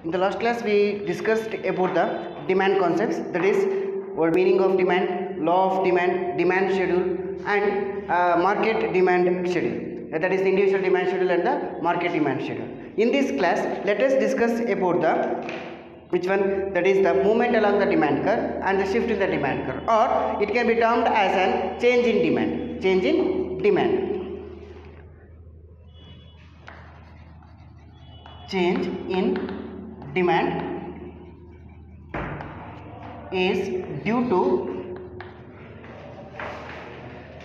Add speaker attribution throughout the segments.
Speaker 1: In the last class, we discussed about the demand concepts, that is, what meaning of demand, law of demand, demand schedule, and market demand schedule. That is the individual demand schedule and the market demand schedule. In this class, let us discuss about the which one, that is the movement along the demand curve and the shift in the demand curve, or it can be termed as an change in demand. Change in demand.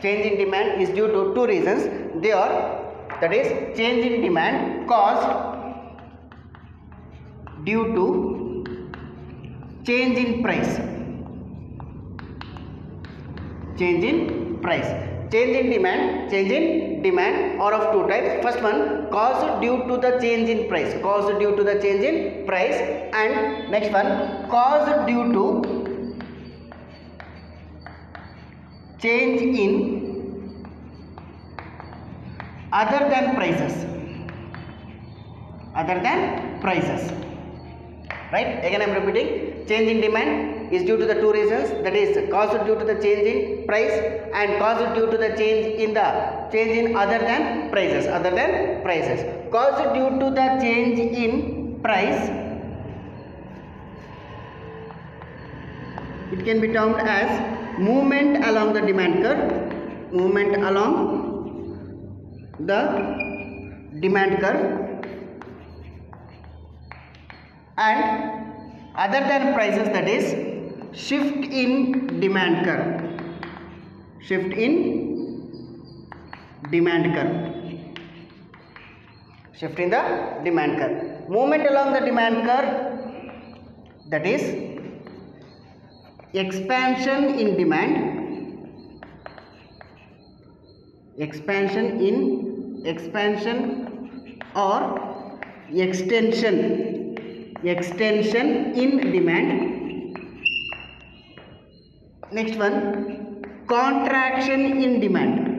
Speaker 1: Change in demand is due to two reasons. They are, that is, change in demand caused due to change in price. Change in price. Change in demand are of two types. First one, caused due to the change in price. Caused due to the change in price. And next one, caused due to change in other than prices. Other than prices. Right? Again I am repeating. Change in demand is due to the two reasons, that is caused due to the change in price and caused due to the change in other than prices. Caused due to the change in price, it can be termed as movement along the demand curve. Movement along the demand curve. And other than prices, that is shift in demand curve. Shift in demand curve. Shift in the demand curve. Movement along the demand curve, that is expansion in demand. Expansion or extension in demand. Next one, contraction in demand.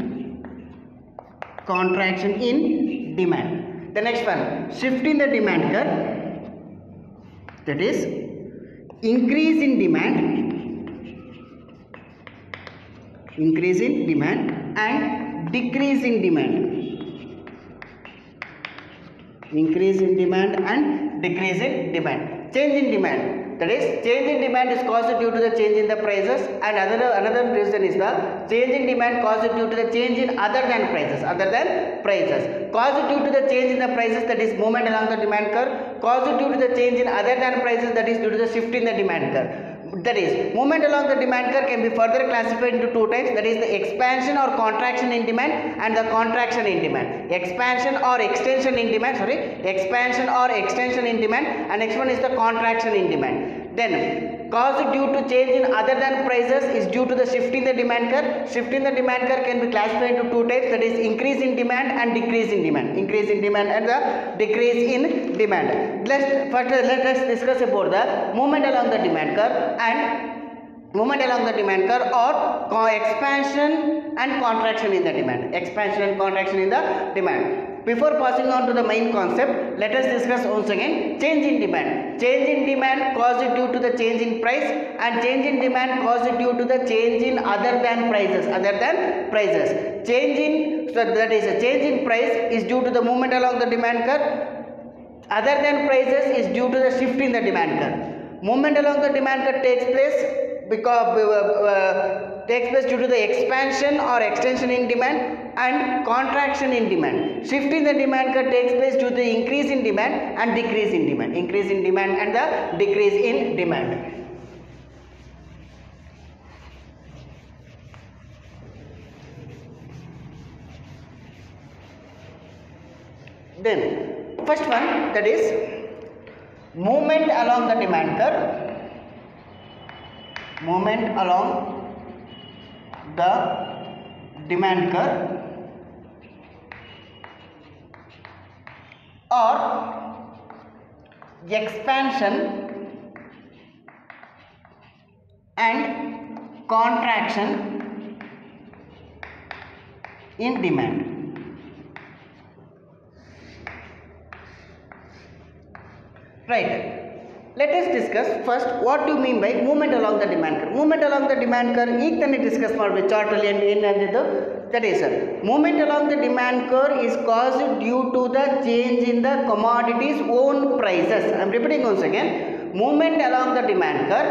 Speaker 1: Contraction in demand. The next one, shift in the demand curve, that is increase in demand and decrease in demand. Increase in demand and decrease in demand. Change in demand, that is change in demand is caused due to the change in the prices, and another reason is the change in demand caused due to the change in other than prices. Caused due to the change in the prices, that is movement along the demand curve. Caused due to the change in other than prices, that is due to the shift in the demand curve. That is, movement along the demand curve can be further classified into two types, that is the expansion or contraction in demand and the contraction in demand. Expansion or extension in demand, and next one is the contraction in demand. Then, caused due to change in other than prices is due to the shift in the demand curve. Shift in the demand curve can be classified into two types, that is increase in demand and decrease in demand. Increase in demand and the decrease in demand. Let us discuss about the movement along the demand curve and movement along the demand curve or expansion and contraction in the demand. Expansion and contraction in the demand. Before passing on to the main concept, let us discuss once again change in demand. Change in demand caused due to the change in price, and change in demand caused due to the change in other than prices. Change in price is due to the movement along the demand curve. Other than prices is due to the shift in the demand curve. Movement along the demand curve takes place due to the expansion or extension in demand and contraction in demand. Shift in the demand curve takes place due to the increase in demand and decrease in demand. Increase in demand and the decrease in demand. Then, first one, that is movement along the demand curve. Movement along the demand curve or expansion and contraction in demand. right. Let us discuss first what do you mean by movement along the demand curve. Movement along the demand curve ಈಗ ತಾನೇ discuss ಮಾಡಬೇಕು chart ಅಲ್ಲಿ ಏನು ಅಂದಿದ್ದು. That is movement along the demand curve is caused due to the change in the commodities own prices. I am repeating once again. Movement along the demand curve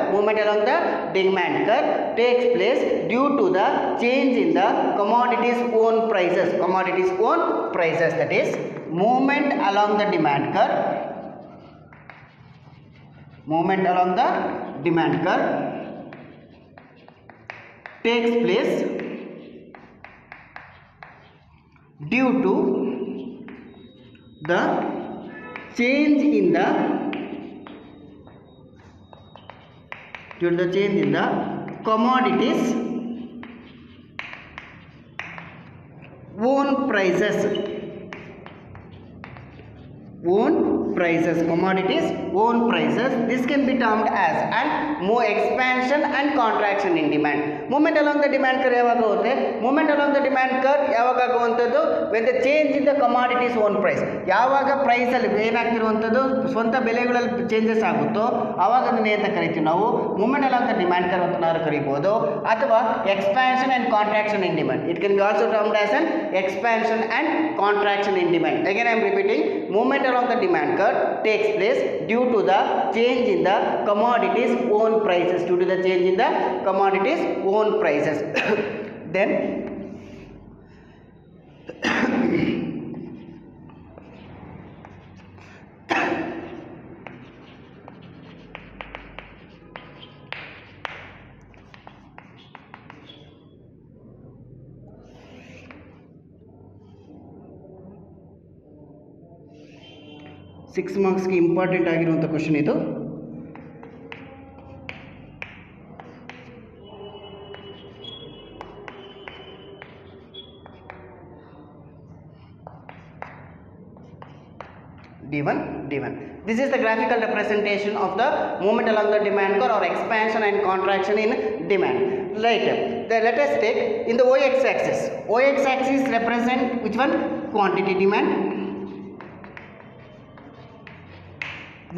Speaker 1: takes place due to the change in the commodities own prices. That is movement along the demand curve takes place due to the change in the commodities own prices. This can be termed as more expansion and contraction in demand. Movement along the demand curve ಯಾವಾಗ ಹೋಗುತ್ತೆ? Movement along the demand curve ಯಾವಾಗ ಆಗುವಂತದ್ದು? When the change in the commodities own price. ಯಾವಾಗ price ಅಲ್ಲಿ ಏನಾಗ್ತಿರುವಂತದ್ದು ಸ್ವಂತ ಬೆಲೆಗಳಲ್ಲಿ changes ಆಗುತ್ತೋ ಆವಾಗ ಅದನ್ನ ಏನಂತ ಕರಿತೀವಿ ನಾವು movement along the demand curve ಅಂತ ನಾವು ಕರೀಬಹುದು ಅಥವಾ expansion and contraction in demand. It can be also termed as an expansion and contraction in demand. Again I am repeating, movement along the demand curve takes place due to the change in the commodities own prices. Then six ಮಾರ್ಕ್ಸ್ಗೆ important ಆಗಿರುವಂಥ question ಇದು. D1. This is the graphical representation of the movement along the demand curve or expansion and contraction in demand. Right. Let us take in the OX axis. OX axis represent which one? Quantity demand.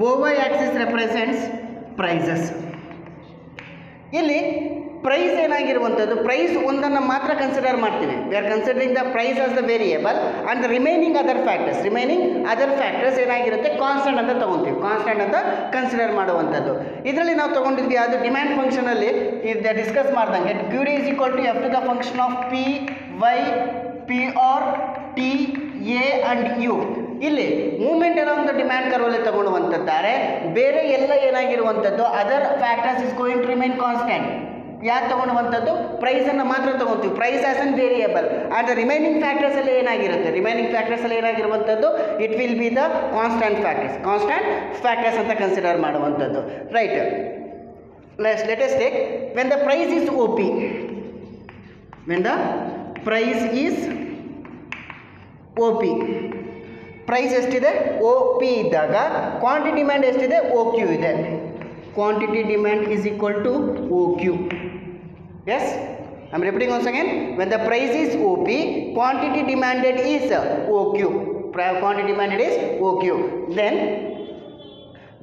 Speaker 1: OY axis represents prices. ಇಲ್ಲಿ price ಏನಾಗಿರುವಂಥದ್ದು price ಒಂದನ್ನು ಮಾತ್ರ consider ಮಾಡ್ತೀವಿ. We are considering the price as the variable and the remaining other factors ಏನಾಗಿರುತ್ತೆ constant ಅಂತ ತಗೊಂತೀವಿ. Constant ಅಂತ consider ಮಾಡುವಂಥದ್ದು. ಇದರಲ್ಲಿ ನಾವು ತಗೊಂಡಿದ್ವಿ ಅದು ಡಿಮ್ಯಾಂಡ್ ಫಂಕ್ಷನಲ್ಲಿ ಡಿಸ್ಕಸ್ ಮಾಡ್ದಂಗೆ Q D is equal to F to the function of P, Y, P or T, A and U. ಇಲ್ಲಿ movement along the demand curve ಅಲ್ಲಿ ತಗೊಳ್ಳುವಂತದ್ದಾರೆ. ಬೇರೆ ಎಲ್ಲ ಏನಾಗಿರುವಂಥದ್ದು other factors is going to remain constant. ಯಾಕೆ ತಗೊಳ್ಳುವಂಥದ್ದು price ಅನ್ನು ಮಾತ್ರ ತಗೊಂತೀವಿ, price as an variable. And remaining factors ಅಲ್ಲಿ ಏನಾಗಿರುವಂಥದ್ದು it will be the constant factors ಅಂತ ಕನ್ಸಿಡರ್ ಮಾಡುವಂಥದ್ದು. Right. Let us take when the price is OP. Price ಎಷ್ಟಿದೆ OP ಇದ್ದಾಗ ಕ್ವಾಂಟಿಟಿ ಡಿಮ್ಯಾಂಡ್ ಎಷ್ಟಿದೆ OQ ಇದೆ. Quantity demand is equal to OQ. S, I am repeating once again. When the price is OP, quantity demanded is OQ. Quantity demanded is OQ. Then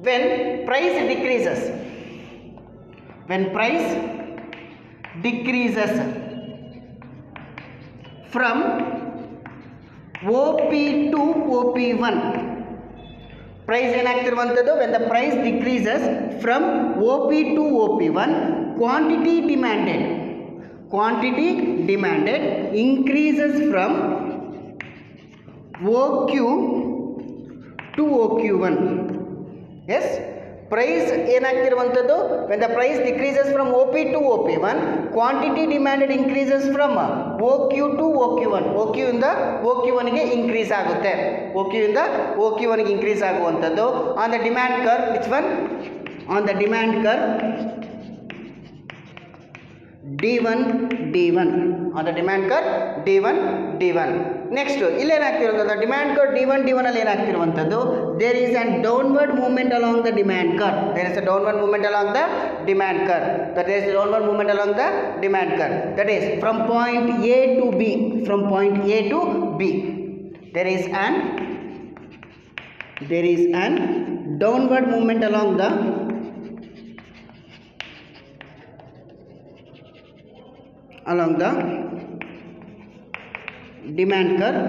Speaker 1: when price decreases from OP to OP1, price ಏನಾಗ್ತಿರುವಂಥದ್ದು when the price decreases from OP to OP1, quantity demanded increases from OQ to OQ1. yes, price ಏನಾಗ್ತಿರುವಂಥದ್ದು when the price decreases from OP to OP1, quantity demanded increases from OQ to OQ1. OQ ಇಂದ OQ1 ಗೆ increase ಆಗುತ್ತೆ. OQ ಇಂದ OQ1 ಗೆ increase ಆಗುವಂಥದ್ದು. on the demand curve, which one? on the demand curve D1. on the demand curve D1. next ಇಲ್ಲೇನಾಗ್ತಿರುವಂಥದ್ದು demand curve D1 ಅಲ್ಲಿ ಏನಾಗ್ತಿರುವಂಥದ್ದು there is a downward movement along the demand curve. That is from point A to B. there is an downward movement along the demand curve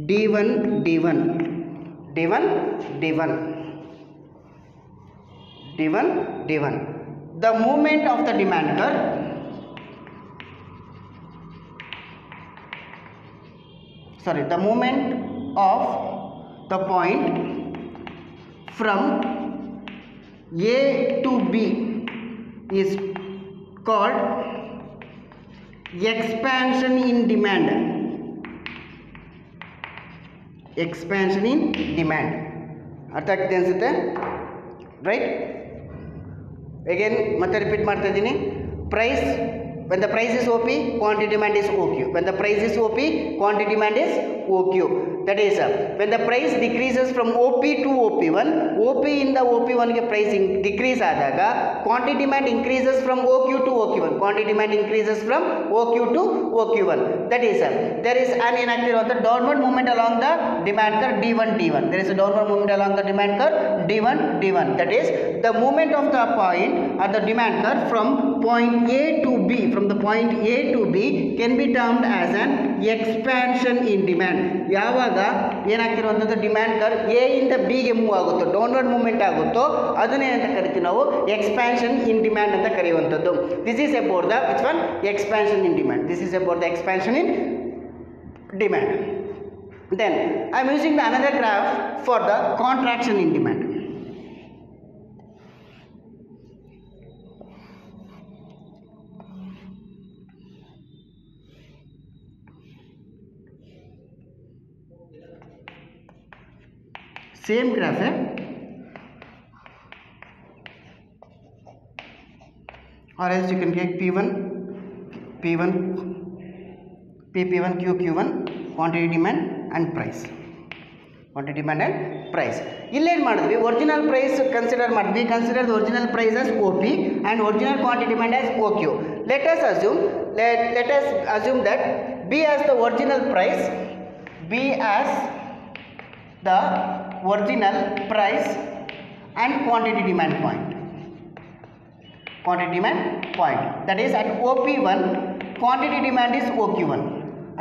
Speaker 1: D1 D1 D1 D1 D1 D1. The movement of the demand curve the movement of the point from A to B is called expansion in demand. Expansion in demand. ಅರ್ಥ ಆಗ್ತಿದೆ ಅನ್ಸುತ್ತೆ, right? Again ಮತ್ತೆ repeat ಮಾಡ್ತಾ ಇದ್ದೀನಿ. Price, when the price is OP, quantity demand is OQ. When the price is OP, quantity demand is OQ. That is, when the price decreases from OP to OP1, OP ಇಂದ OP1 ಗೆ price decrease ಆದಾಗ quantity demand increases from OQ to OQ1. Quantity demand increases from OQ to OQ1. That is, there is an inactive downward movement along the demand curve D1 D1. There is a downward movement along the demand curve D1 D1. That is, the movement of the point at the demand curve from point A to B, from the point A to B can be termed as an expansion in demand. ಯಾವಾಗ ಏನಾಗ್ತಿರುವಂಥದ್ದು demand curve A ಇಂದ ಬಿಗೆ move ಆಗುತ್ತೋ, downward movement ಆಗುತ್ತೋ, ಅದನ್ನೇ ಅಂತ ಕರಿತೀವಿ ನಾವು expansion in demand ಅಂತ ಕರೆಯುವಂಥದ್ದು. This is about the which one expansion in demand. This is about the expansion in demand. Then I am using the another graph for the contraction in demand. Same graph है, or else you can take P1 PP1 QQ1 quantity demand and price. Quantity demand and price. ಇಲ್ಲೇನು ಮಾಡಿದ್ವಿ, original price consider ಮಾಡಿದ್ವಿ. Consider the original price as OP and original quantity demand as OQ. Let us assume that B as the original price, the original price and quantity demand point. That is, at OP1 quantity demand is OQ1.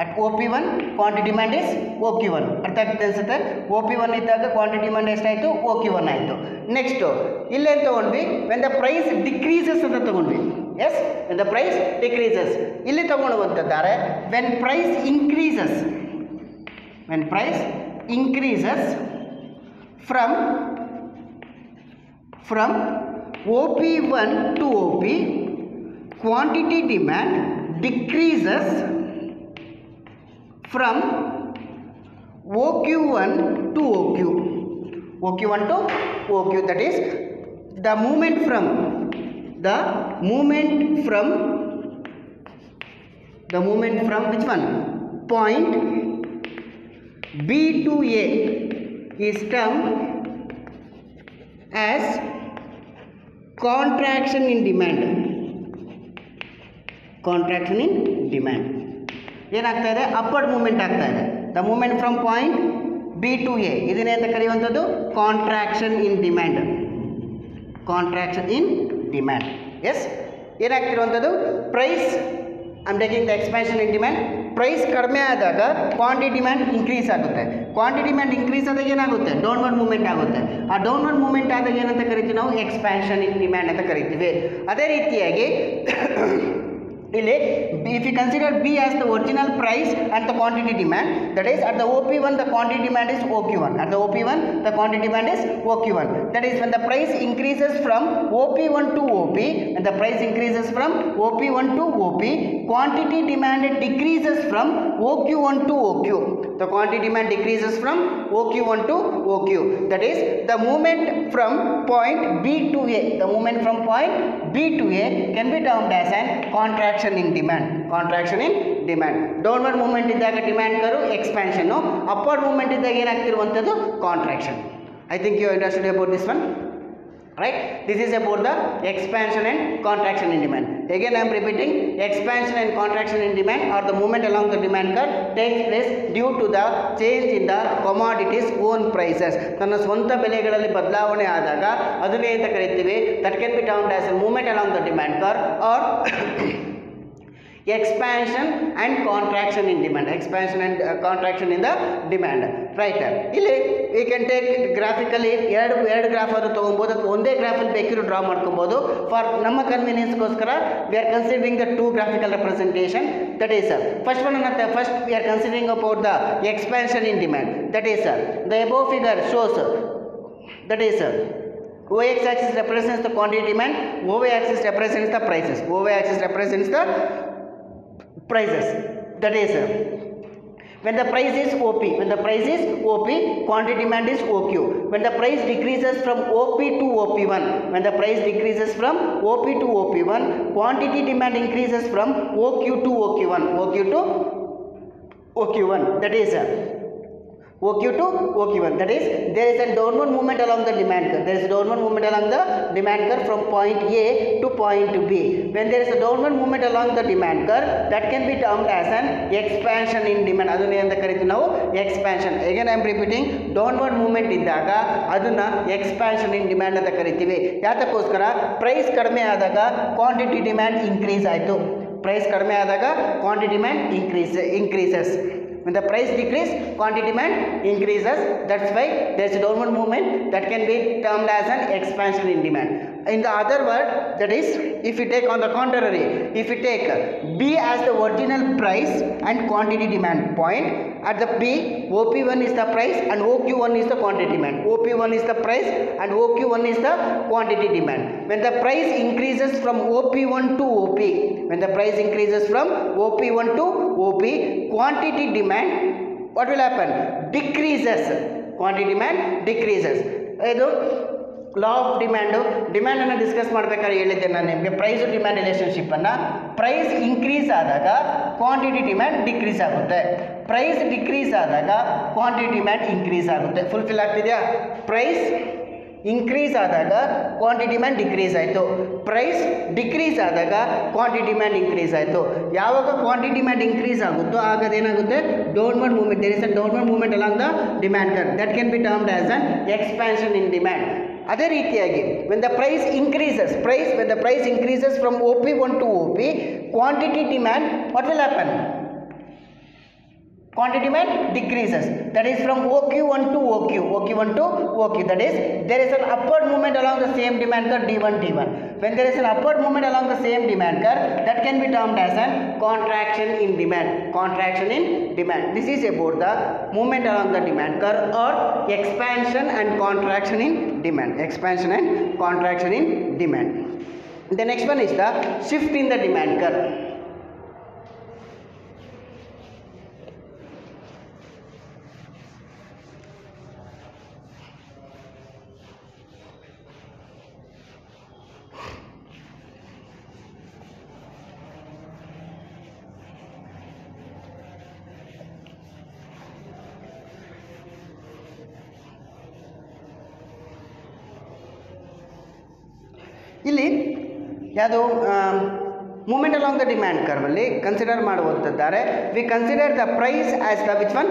Speaker 1: At OP1 quantity demand is OQ1. ಅರ್ಥ ಆಗ್ತದೆ ಅನ್ಸುತ್ತೆ. OP1 ಇದ್ದಾಗ quantity demand ಎಷ್ಟಾಯಿತು, OQ1 ಆಯಿತು. Next ಇಲ್ಲೇನು ತೊಗೊಂಡ್ವಿ, when the price decreases ಅಂತ ತೊಗೊಂಡ್ವಿ. Yes, when the price decreases. ಇಲ್ಲಿ ತೊಗೊಳ್ಳುವಂಥದ್ದಾರೆ when price increases from OP1 to OP, quantity demand decreases from OQ1 to OQ. That is, the movement from which one? Point B to A is termed as contraction in demand. ಏನಾಗ್ತಾ ಇದೆ, upward movement ಆಗ್ತಾ ಇದೆ. The movement from point B to A, ಇದನ್ನೇ ಅಂತ ಕರೆಯುವಂಥದ್ದು contraction in demand. Yes, ಏನಾಗ್ತಿರುವಂಥದ್ದು, price, I am taking the expansion in demand. Price ಕಡಿಮೆ ಆದಾಗ ಕ್ವಾಂಟಿಟಿ ಡಿಮ್ಯಾಂಡ್ ಇನ್ಕ್ರೀಸ್ ಆಗುತ್ತೆ. ಕ್ವಾಂಟಿಟಿ ಡಿಮ್ಯಾಂಡ್ ಇನ್ಕ್ರೀಸ್ ಆದಾಗ ಏನಾಗುತ್ತೆ, ಡೌನ್ವರ್ಡ್ ಮೂವ್ಮೆಂಟ್ ಆಗುತ್ತೆ. ಆ ಡೌನ್ವರ್ಡ್ ಮೂವ್ಮೆಂಟ್ ಆದಾಗ ಏನಂತ ಕರಿತೀವಿ ನಾವು, ಎಕ್ಸ್ಪ್ಯಾನ್ಷನ್ ಇನ್ ಡಿಮ್ಯಾಂಡ್ ಅಂತ ಕರಿತೀವಿ. ಅದೇ ರೀತಿಯಾಗಿ ಇಲ್ಲಿ if you consider B as the original price and the quantity demand, that is, at the OP1 the quantity demand is OQ1. At the OP1 the quantity demand is OQ1. That is, when the price increases from OP1 to OP, and the price increases from OP1 to OP, quantity demand decreases from OQ1 to OQ. The quantity demand decreases from OQ1 to OQ. That is, the movement from point B to A, can be termed as an contraction in demand. Downward movement ಇದ್ದಾಗ demand curve expansion, upward movement ಇದ್ದಾಗ ಏನಾಗ್ತಿರುವಂಥದ್ದು contraction. I think you understood about this one, right? This is about the expansion and contraction in demand. Again I am repeating, expansion and contraction in demand or the movement along the demand curve takes place due to the change in the commodities own prices. ತನ್ನ ಸ್ವಂತ ಬೆಲೆಗಳಲ್ಲಿ ಬದಲಾವಣೆ ಆದಾಗ ಅದನ್ನೇ ಅಂತ ಕರೀತೀವಿ, that can be termed as a movement along the demand curve or expansion and contraction in demand, expansion and contraction in the demand, right? ಇಲ್ಲಿ we can take graphically ಎರಡು ಗ್ರಾಫ್ ಅನ್ನು ತಗೊಬೋದು ಅಥವಾ ಒಂದೇ ಗ್ರಾಫಲ್ಲಿ ಬೇಕಿರೋ ಡ್ರಾ ಮಾಡ್ಕೊಬೋದು. ಫಾರ್ ನಮ್ಮ ಕನ್ವೀನಿಯನ್ಸ್ಗೋಸ್ಕರ we are considering the two graphical representation. That is first we are considering about the expansion in demand. That is the above figure shows, that is OX axis represents the quantity demand, OY axis represents the prices. OY axis represents the prices. That is when the price is OP, quantity demand is OQ. When the price decreases from OP to OP1, quantity demand increases from OQ to OQ1. That is OQ to OQ1. That is there is a downward movement along the demand curve. From point A to point B. When there is a downward movement along the demand curve, that can be termed as an expansion in demand. ಅದನ್ನ ಅಂತ ಕರೀತೀವಿ ನಾವು expansion. Again I am repeating, downward movement ಇದ್ದಾಗ ಅದನ್ನ expansion in demand ಅಂತ ಕರೀತೀವಿ. ಯಾತಕ್ಕೋಸ್ಕರ price ಕಡಿಮೆ ಆದಾಗ ಕ್ವಾಂಟಿಟಿ ಡಿಮ್ಯಾಂಡ್ ಇನ್ಕ್ರೀಸ್ ಆಯಿತು. ಪ್ರೈಸ್ ಕಡಿಮೆ ಆದಾಗ quantity demand increases. When the price decrease, quantity demand increases. That's why there is a downward movement that can be termed as an expansion in demand. In the other word, that is, if you take on the contrary, if you take B as the original price and quantity demand point, at the B, OP1 is the price and OQ1 is the quantity demand. OP1 is the price and OQ1 is the quantity demand. When the price increases from OP1 to OP, quantity demand, what will happen? Decreases. Quantity demand decreases. ಇದು law of ಡಿಮ್ಯಾಂಡನ್ನು discuss ಮಾಡಬೇಕಾದ್ರೆ ಹೇಳಿದ್ದೆ ನಾನು ನಿಮಗೆ, price demand ರಿಲೇಷನ್ಶಿಪ್ಪನ್ನು. Price increase ಆದಾಗ quantity demand decrease ಆಗುತ್ತೆ, price decrease ಆದಾಗ quantity demand increase ಆಗುತ್ತೆ. ಫುಲ್ಫಿಲ್ ಆಗ್ತಿದೆಯಾ? ಪ್ರೈಸ್ ಇನ್ಕ್ರೀಸ್ ಆದಾಗ ಕ್ವಾಂಟಿಟಿ ಡಿಮ್ಯಾಂಡ್ ಡಿಕ್ರೀಸ್ ಆಯಿತು, ಪ್ರೈಸ್ ಡಿಕ್ರೀಸ್ ಆದಾಗ ಕ್ವಾಂಟಿಟಿ ಡಿಮ್ಯಾಂಡ್ ಇನ್ಕ್ರೀಸ್ ಆಯಿತು. ಯಾವಾಗ ಕ್ವಾಂಟಿಟಿ ಡಿಮ್ಯಾಂಡ್ ಇನ್ಕ್ರೀಸ್ ಆಗುತ್ತೋ ಆಗ ಅದೇನಾಗುತ್ತೆ? Downward movement. There is a downward movement along the demand curve. That can be termed as an expansion in demand. ಅದೇ ರೀತಿಯಾಗಿ when the price increases from OP1 to OP, quantity demand, what will happen? Quantity demand decreases. That is from OQ1 to OQ. That is there is an upward movement along the same demand curve D1 T1. When there is an upward movement along the same demand curve, that can be termed as an contraction in demand. This is about the movement along the demand curve or expansion and contraction in demand. The next one is the shift in the demand curve. ಇಲ್ಲಿ ಯಾವುದು movement along the demand ಕರ್ವಲ್ಲಿ consider ಮಾಡುವಂಥದ್ದಾರೆ. We consider the price as the which one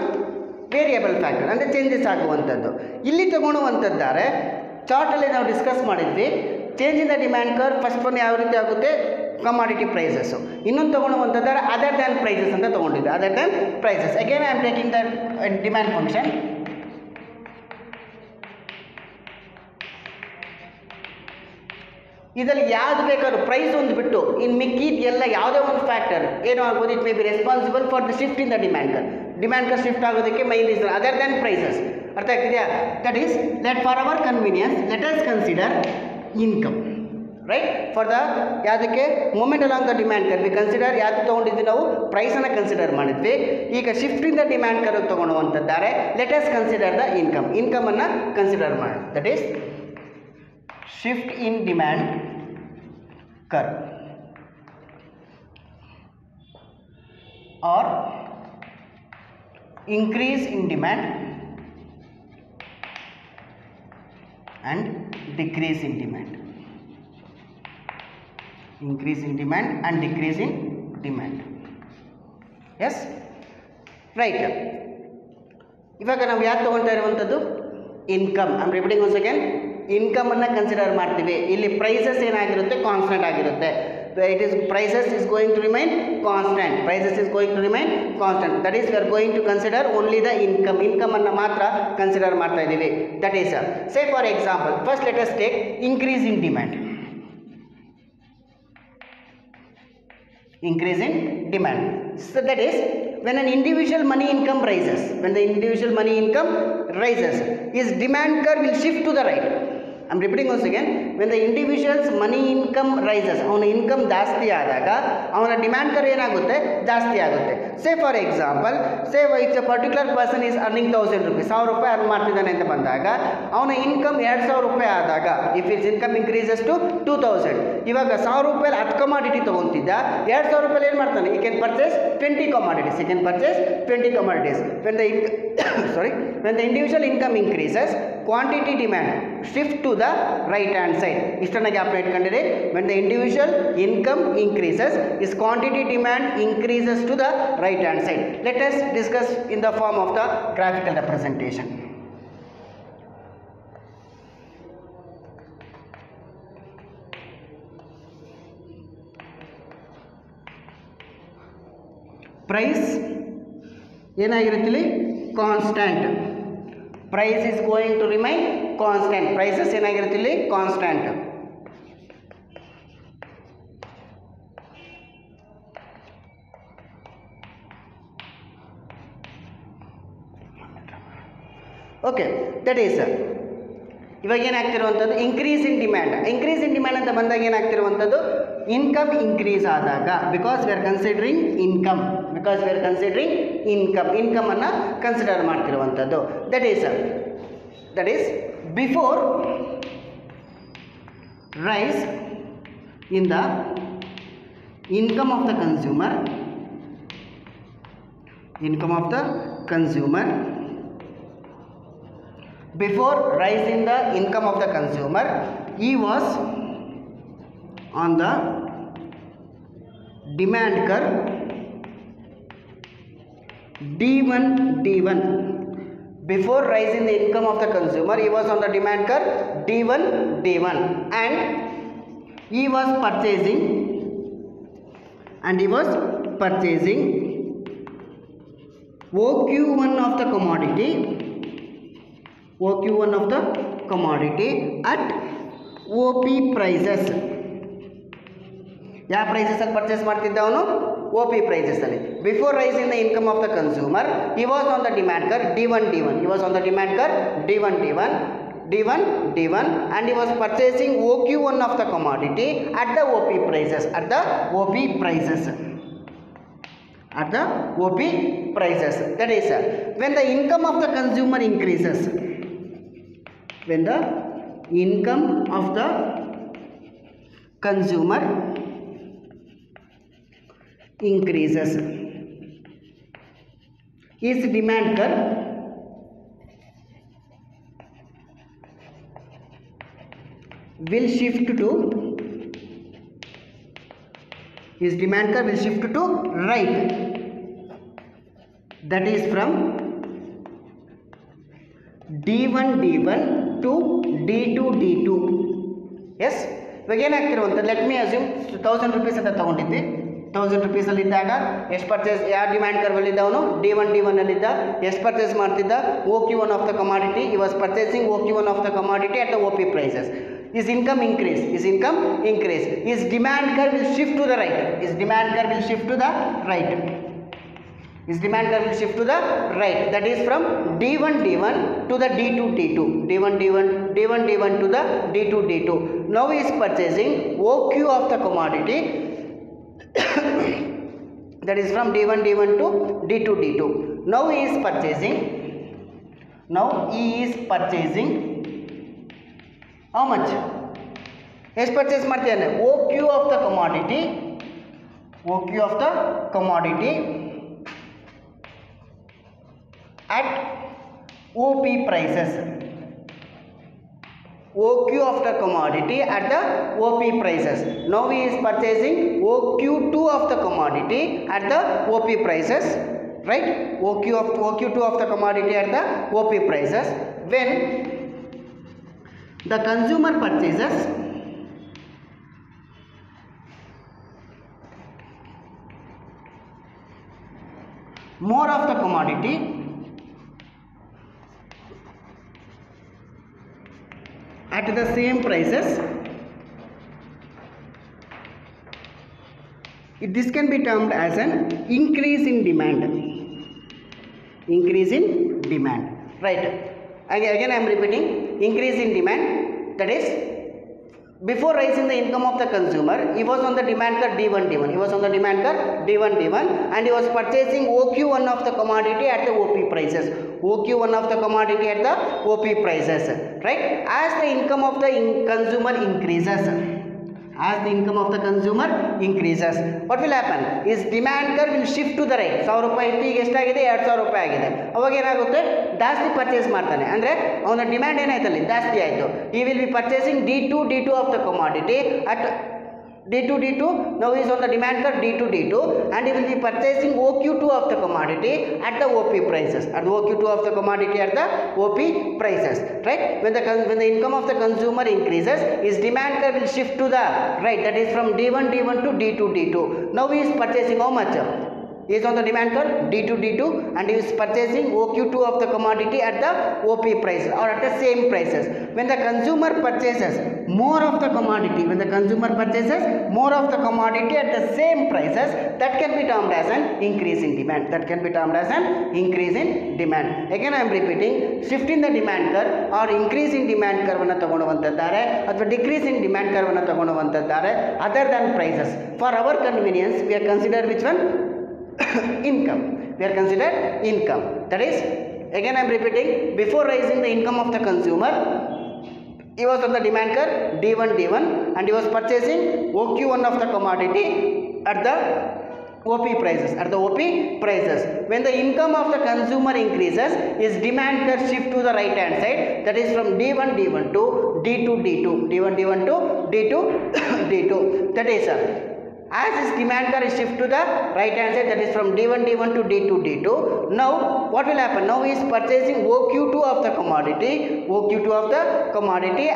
Speaker 1: variable factor, ಅಂದರೆ changes ಆಗುವಂಥದ್ದು. ಇಲ್ಲಿ ತಗೊಳ್ಳುವಂಥದ್ದಾರೆ ಚಾರ್ಟಲ್ಲಿ ನಾವು ಡಿಸ್ಕಸ್ ಮಾಡಿದ್ವಿ. Change in the demand curve first one ಯಾವ ರೀತಿ ಆಗುತ್ತೆ? Commodity prices. ಇನ್ನೊಂದು ತೊಗೊಳ್ಳುವಂಥದ್ದಾರೆ ಅದರ್ ದ್ಯಾನ್ ಪ್ರೈಸಸ್ ಅಂತ ತೊಗೊಂಡಿದ್ದೆ. Other than prices. Again I am taking the demand function. ಇದರಲ್ಲಿ ಯಾವ್ದು ಬೇಕಾದ್ರೂ ಪ್ರೈಸ್ ಒಂದು ಬಿಟ್ಟು ಇನ್ನು ಮಿಕ್ಕಿದ ಎಲ್ಲ ಯಾವುದೇ ಒಂದು ಫ್ಯಾಕ್ಟರ್ ಏನೋ ಆಗ್ಬೋದು. It may be responsible for the shift in the demand curve shift ಆಗೋದಕ್ಕೆ main reason other than prices. ಅರ್ಥ ಆಗ್ತಿದೆಯಾ? That is let for our convenience let us consider income, right? For the ಯಾವುದಕ್ಕೆ movement along the demand curve we consider ಯಾವುದು ತೊಗೊಂಡಿದ್ವಿ ನಾವು? ಪ್ರೈಸನ್ನು consider ಮಾಡಿದ್ವಿ. ಈಗ shift in the demand curve ತೊಗೊಳ್ಳುವಂಥದ್ದಾರೆ. Let us consider the ಇನ್ಕಮನ್ನು ಕನ್ಸಿಡರ್ ಮಾಡಿ. That is shift in demand curve or increase in demand and decrease in demand. increase in demand and decrease in demand. Yes, right. ಇವಾಗ ನಾವು ಯಾಕೆ ತಗೊಳ್ತಾ ಇರುವಂಥದ್ದು income. I am repeating once again, income ಅನ್ನು consider ಮಾಡ್ತೀವಿ. ಇಲ್ಲಿ prices ಏನಾಗಿರುತ್ತೆ, constant ಆಗಿರುತ್ತೆ. It is prices is going to remain constant. Prices is going to remain constant. That is, we are going to consider only the income. Income ಅನ್ನು ಮಾತ್ರ consider ಮಾಡ್ತಾ ಇದ್ದೀವಿ. That is, say for example, first let us take increase in demand. Increase in demand. So that is, when an individual money income rises, when the individual money income rises, his demand curve will shift to the right. I am repeating once again, when the individual's money income rises, ಅವನ income ಜಾಸ್ತಿ ಆದಾಗ ಅವನ demand ಕರ್ ಏನಾಗುತ್ತೆ, ಜಾಸ್ತಿ ಆಗುತ್ತೆ. Say for example, say it's a particular person is earning 1000 rupees, 1000 ರೂಪಾಯಿ earn ಮಾಡ್ತಿದ್ದಾನೆ ಅಂತ ಬಂದಾಗ ಅವನ ಇನ್ಕಮ್ 2000 ರೂಪಾಯಿ ಆದಾಗ, if is income increases to 2000, ಇವಾಗ 1000 ರೂಪಾಯಲ್ಲಿ 10 ಕಮಾಡಿಟಿ ತೊಗೊತಿದ್ದ, 2000 ರೂಪಾಯಲ್ಲಿ ಏನು ಮಾಡ್ತಾನೆ, ಈ can purchase 20 commodities, he can purchase 20 commodities. When the when the individual income increases, quantity demand shift to the right hand side. ಇಷ್ಟನ್ನ ಜ್ಞಾಪಕ ಇಟ್ಕೊಂಡಿರಿ. When the individual income increases, his quantity demand increases to the right hand side. Let us discuss in the form of the graphical representation. Price ಏನಾಗಿರುತ್ತೆ ಇಲ್ಲಿ, constant. Price is going to remain constant. Prices ಏನಾಗಿರುತ್ತೆ ಇಲ್ಲಿ, constant. Okay, that is ಇವಾಗ ಏನಾಗ್ತಿರುವಂಥದ್ದು increase in demand. Increase in demand ಅಂತ ಬಂದಾಗ ಏನಾಗ್ತಿರುವಂಥದ್ದು, income increase ಆದಾಗ, because we are considering income, because we are considering income, ಇನ್ಕಮನ್ನು ಕನ್ಸಿಡರ್ ಮಾಡ್ತಿರುವಂಥದ್ದು. That is before rise in the income of the consumer, income of the consumer, before rise in the income of the consumer, he was on the demand curve D1. Before rise in the income of the consumer, he was on the demand curve D1, and he was purchasing OQ1 of the commodity at OP prices. ಯಾವ prices ಅಲ್ಲಿ purchase ಮಾಡ್ತಿದ್ದ ಅವನು, OP prices ಅಲ್ಲಿ. Before rise in the income of the consumer, he was on the demand curve D1. He was on the demand curve D1, and he was purchasing OQ1 of the commodity at the OP prices, at the OP prices. That is, when the income of the consumer increases, when the income of the consumer increases, his demand curve will shift to right. That is from D1 to D2. Yes, ಇವಾಗ ಏನಾಗ್ತಿರುವಂಥ, let me assume 1000 rupees ಅಂತ ತೊಗೊಂಡಿದ್ವಿ. 1000 rupees ಅಲ್ಲಿದ್ದಾಗ ಎಷ್ಟು purchase, ಯಾವ demand ಕರ್ವಲ್ಲಿ ಇದ್ದ ಅವನು, D1 ಅಲ್ಲಿದ್ದ. ಎಷ್ಟು purchase ಮಾಡ್ತಿದ್ದ, OQ1 of the commodity. He was purchasing OQ1 of the commodity at the OP prices. His income increase. His demand curve will shift to the right. His demand curve will shift to the right. That is from D1 to the D2. D1 to the D2. Now he is purchasing OQ of the commodity. That is from D1 to D2. Now he is purchasing how much? ಎಷ್ಟು purchase ಮಾಡ್ತಿದ್ದಾನೆ, OQ of the commodity at OP prices. OQ of the commodity at the OP prices. Now he is purchasing OQ2 of the commodity at the OP prices, right? OQ2 of the commodity at the OP prices. When the consumer purchases more of the commodity at the same prices, this can be termed as an increase in demand. Increase in demand, right? Again I am repeating, increase in demand, that is before rising the income of the consumer, he was on the demand curve D1 D1. He was on the demand curve D1 D1 and he was purchasing OQ1 of the commodity at the OP prices. OQ1 of the commodity at the OP prices, right? As the income of the consumer increases, what will happen? His demand curve will shift to the right. 1000 ರೂಪಾಯಿ ಇತ್ತು, ಈಗ ಎಷ್ಟಾಗಿದೆ? 2000 ರೂಪಾಯಿ ಆಗಿದೆ. ಅವಾಗ ಏನಾಗುತ್ತೆ? ಜಾಸ್ತಿ purchase ಮಾಡ್ತಾನೆ, ಅಂದರೆ ಅವನ ಡಿಮ್ಯಾಂಡ್ ಏನಾಯ್ತಲ್ಲಿ ಜಾಸ್ತಿ ಆಯಿತು. ಈ will be purchasing D2 of the commodity at D2 now is on the demand curve D2 and he will be purchasing OQ2 of the commodity at the OP prices, at the OQ2 of the commodity at the OP prices, right? When the income of the consumer increases, his demand curve will shift to the right, that is from D1 to D2. Now he is purchasing how much? He is on the demand curve D2 and he is purchasing OQ2 of the commodity at the OP prices or at the same prices. When the consumer purchases more of the commodity, at the same prices, that can be termed as an increase in demand. Again I am repeating, shift in the demand curve or increase in demand curve ಅನ್ನು ತಗೊಂಡುವಂತದ್ದಾರೆ ಅಥವಾ decrease in demand curve ಅನ್ನು ತಗೊಂಡುವಂತದ್ದಾರೆ other than prices. For our convenience we are consider which one? Income. We are considered income. That is, again I am repeating, before rising the income of the consumer, he was on the demand curve D1 and he was purchasing OQ1 of the commodity at the OP prices. When the income of the consumer increases, his demand curve shift to the right hand side, that is from D1 to D2. That is as his demand curve is shift to the right hand side, that is from D1 to D2. Now what will happen? Now he is purchasing OQ2 of the commodity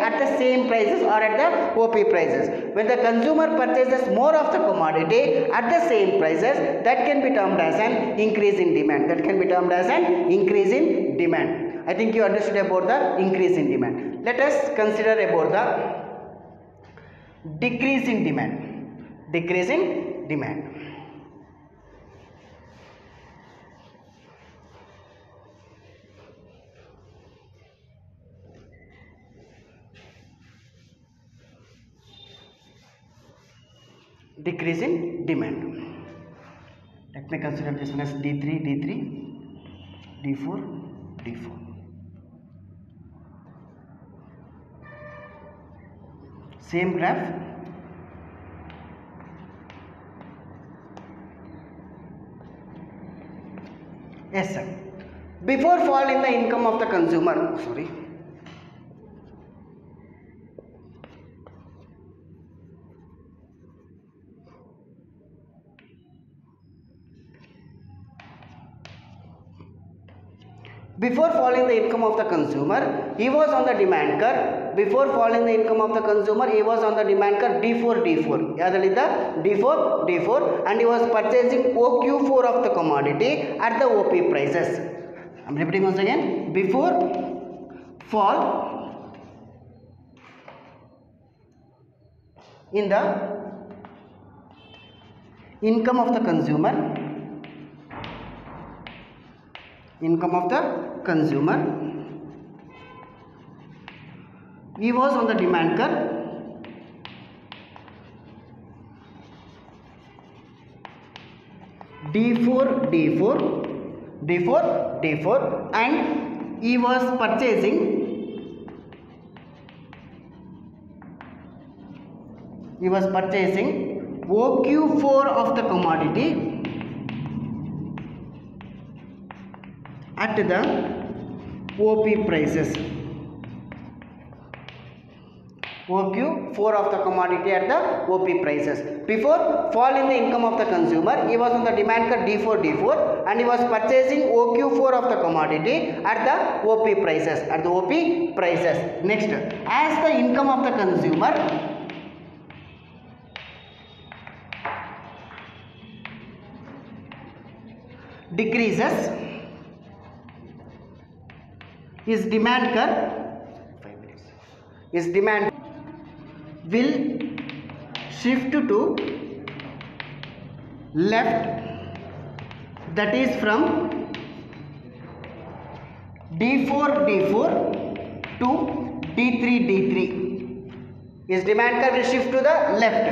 Speaker 1: at the same prices or at the OP prices. When the consumer purchases more of the commodity at the same prices, that can be termed as an increase in demand. I think you understood about the increase in demand. Let us consider about the decrease in demand. Decrease in demand. Decrease in demand. Let me consider this one as D3, D4. Same graph. Yes sir. Before fall in the income of the consumer, before falling the income of the consumer, he was on the demand curve. Before falling the income of the consumer, he was on the demand curve D4. Yadalida D4 and he was purchasing OQ4 of the commodity at the OP prices. I am repeating once again. Before fall in the income of the consumer, he was on the demand curve D4 and he was purchasing OQ4 of the commodity at the OP prices. OQ4 of the commodity at the OP prices. Before fall in the income of the consumer, he was on the demand curve D4 and he was purchasing OQ4 of the commodity at the OP prices. Next, as the income of the consumer decreases, his demand curve will shift to left, that is from D4 to D3. His demand curve will shift to the left.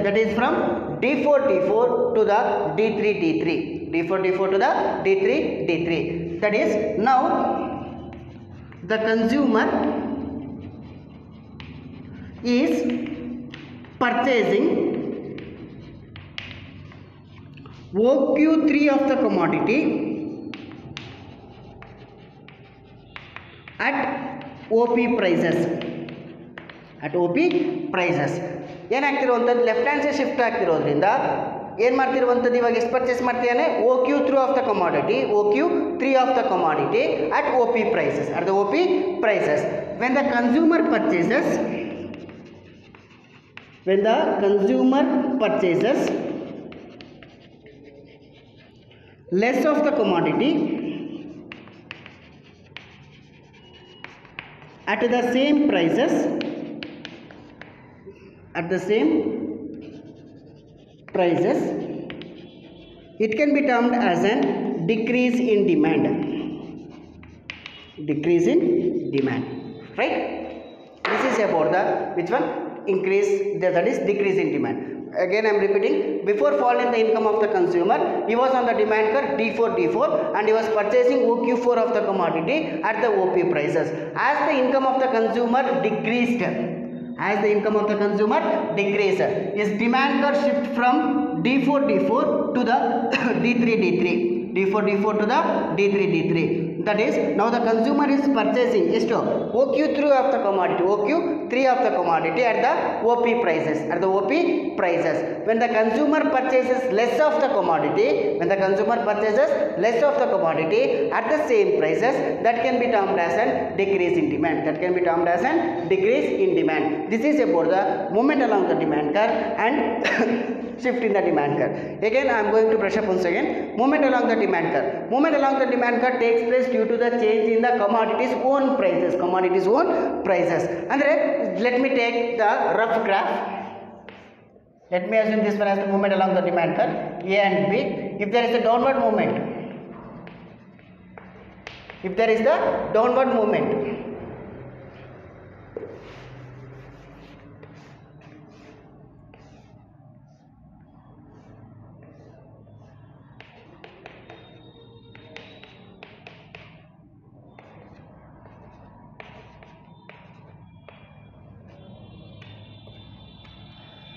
Speaker 1: That is from D4 to the D3. D4 to the D3. That is, now the consumer is purchasing OQ3 of the commodity at OP prices. ಏನಾಗ್ತಿರುವಂಥದ್ದು left hand side shift ಆಗ್ತಿರೋದ್ರಿಂದ ಏನು ಮಾಡ್ತಿರುವಂಥದ್ದು, ಇವಾಗ ಎಷ್ಟು purchase ಮಾಡ್ತಿದ್ದಾನೆ, OQ3 of the commodity at OP prices, at the OP prices. When the consumer purchases less of the commodity at the same prices, it can be termed as an decrease in demand. Right? This is about the which one? Increase, that is decrease in demand. Again I am repeating, before fall in the income of the consumer, he was on the demand curve D4 and he was purchasing OQ4 of the commodity at the OP prices. As the income of the consumer decreased, his demand curve shift from D4 to the D3. D4 to the D3. That is, now the consumer is purchasing OQ3 of the commodity at the OP prices. When the consumer purchases less of the commodity, at the same prices, that can be termed as a decrease in demand. This is about the movement along the demand curve and shift in the demand curve. Again I am going to brush up once again. Movement along the demand curve takes place due to the change in the commodities own prices. Andre, let me take the rough graph. Let me assume this one as the movement along the demand curve, A and B. If there is a downward movement,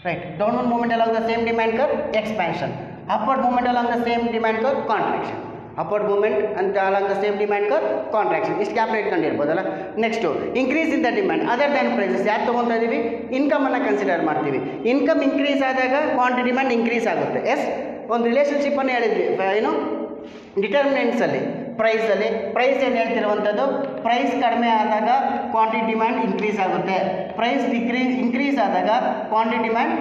Speaker 1: right, downward movement along the same demand curve, expansion. Upward movement along the same demand curve, contraction. ಇಷ್ಟು gap ಇಟ್ಕೊಂಡಿರ್ಬೋದಲ್ಲ. Next, increase in the demand other than prices. ಯಾಕೆ ತೊಗೊತಾ ಇದ್ದೀವಿ, ಇನ್ಕಮನ್ನು consider ಮಾಡ್ತೀವಿ. Income increase ಆದಾಗ quantity demand increase ಆಗುತ್ತೆ. ಒಂದು ರಿಲೇಷನ್ಶಿಪ್ಪನ್ನು ಹೇಳಿದ್ವಿ, ಏನು ಡಿಟರ್ಮಿನೆಂಟ್ಸಲ್ಲಿ, ಪ್ರೈಸ್ ಏನು ಹೇಳ್ತಿರುವಂಥದ್ದು, ಪ್ರೈಸ್ ಕಡಿಮೆ ಆದಾಗ ಕ್ವಾಂಟಿಟಿ ಡಿಮ್ಯಾಂಡ್ ಇನ್ಕ್ರೀಸ್ ಆಗುತ್ತೆ, ಪ್ರೈಸ್ ಇನ್ಕ್ರೀಸ್ ಆದಾಗ ಕ್ವಾಂಟಿಟಿ ಡಿಮ್ಯಾಂಡ್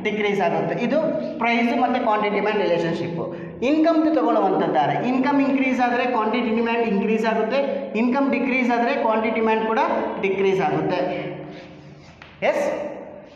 Speaker 1: ಡಿಕ್ರೀಸ್ ಆಗುತ್ತೆ. ಇದು ಪ್ರೈಸು ಮತ್ತು ಕ್ವಾಂಟಿಟಿ ಡಿಮ್ಯಾಂಡ್ ರಿಲೇಷನ್ಶಿಪ್ಪು. ಇನ್ಕಮ್ ತಗೊಳ್ಳುವಂಥದ್ದಾರೆ, ಇನ್ಕಮ್ ಇನ್ಕ್ರೀಸ್ ಆದರೆ ಕ್ವಾಂಟಿಟಿ ಡಿಮ್ಯಾಂಡ್ ಇನ್ಕ್ರೀಸ್ ಆಗುತ್ತೆ, ಇನ್ಕಮ್ ಡಿಕ್ರೀಸ್ ಆದರೆ ಕ್ವಾಂಟಿಟಿ ಡಿಮ್ಯಾಂಡ್ ಕೂಡ ಡಿಕ್ರೀಸ್ ಆಗುತ್ತೆ.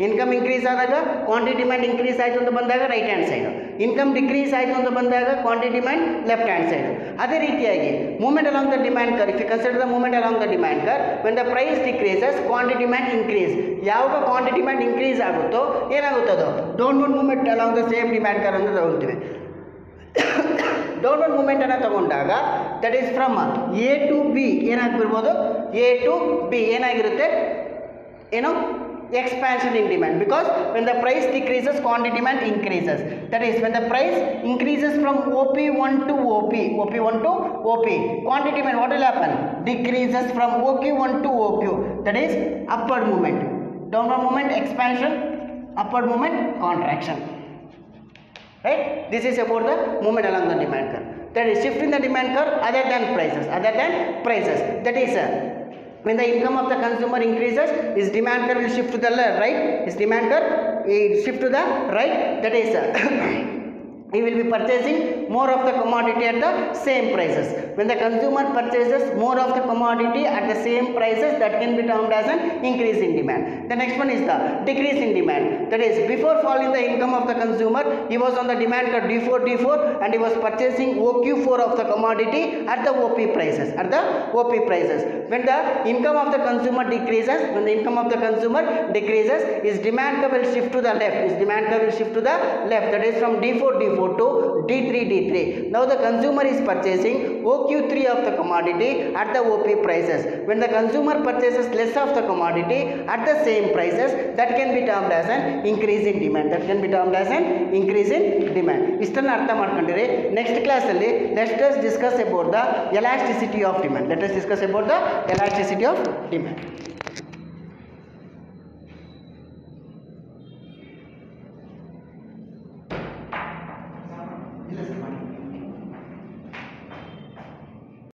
Speaker 1: ಇನ್ಕಮ್ ಇನ್ಕ್ರೀಸ್ ಆದಾಗ ಕ್ವಾಂಟಿಟಿ ಡಿಮ್ಯಾಂಡ್ ಇನ್ಕ್ರೀಸ್ ಆಯಿತು ಅಂತ ಬಂದಾಗ right hand side, income decrease ಆಯಿತು ಅಂತ ಬಂದಾಗ quantity demand left hand side. ಅದೇ ರೀತಿಯಾಗಿ movement along the demand curve, if you consider the movement along the demand curve, when the price decreases quantity demand increase. ಯಾವಾಗ quantity demand increase ಆಗುತ್ತೋ ಏನಾಗುತ್ತದೋ downward movement along the same demand curve ಅಂತ ತಗೊಳ್ತೀವಿ. Downward ಮೂವ್ಮೆಂಟನ್ನು ತಗೊಂಡಾಗ that is from A to B ಏನಾಗ್ಬಿರ್ಬೋದು, A to B ಏನಾಗಿರುತ್ತೆ, ಏನು expansion in demand, because when the price decreases, quantity demand increases. That is, when the price increases from OP1 to OP1 to OP, quantity demand what will happen? Decreases from OQ1 to OQ. That is upward movement. Downward movement expansion, upward movement contraction. Right? This is about the movement along the demand curve. That is shift in the demand curve other than prices. That is when the income of the consumer increases, his demand curve will shift to the right. His demand curve will shift to the right. That is he will be purchasing more of the commodity at the same prices. When the consumer purchases more of the commodity at the same prices, that can be termed as an increase in demand. The next one is the decrease in demand. That is, before falling the income of the consumer, he was on the demand curve D4 and he was purchasing OQ4 of the commodity at the OP prices. When the income of the consumer decreases, his demand curve will shift to the left. That is from D4 to D3. Now the consumer is purchasing OQ3 of the commodity at the OP prices. When the consumer purchases less of the commodity at the same prices, that can be termed as an increase in demand. ಇಷ್ಟನ್ನು ಅರ್ಥ ಮಾಡ್ಕೊಂಡಿರಿ. Next ಕ್ಲಾಸಲ್ಲಿ let us discuss about the elasticity of demand. Yes,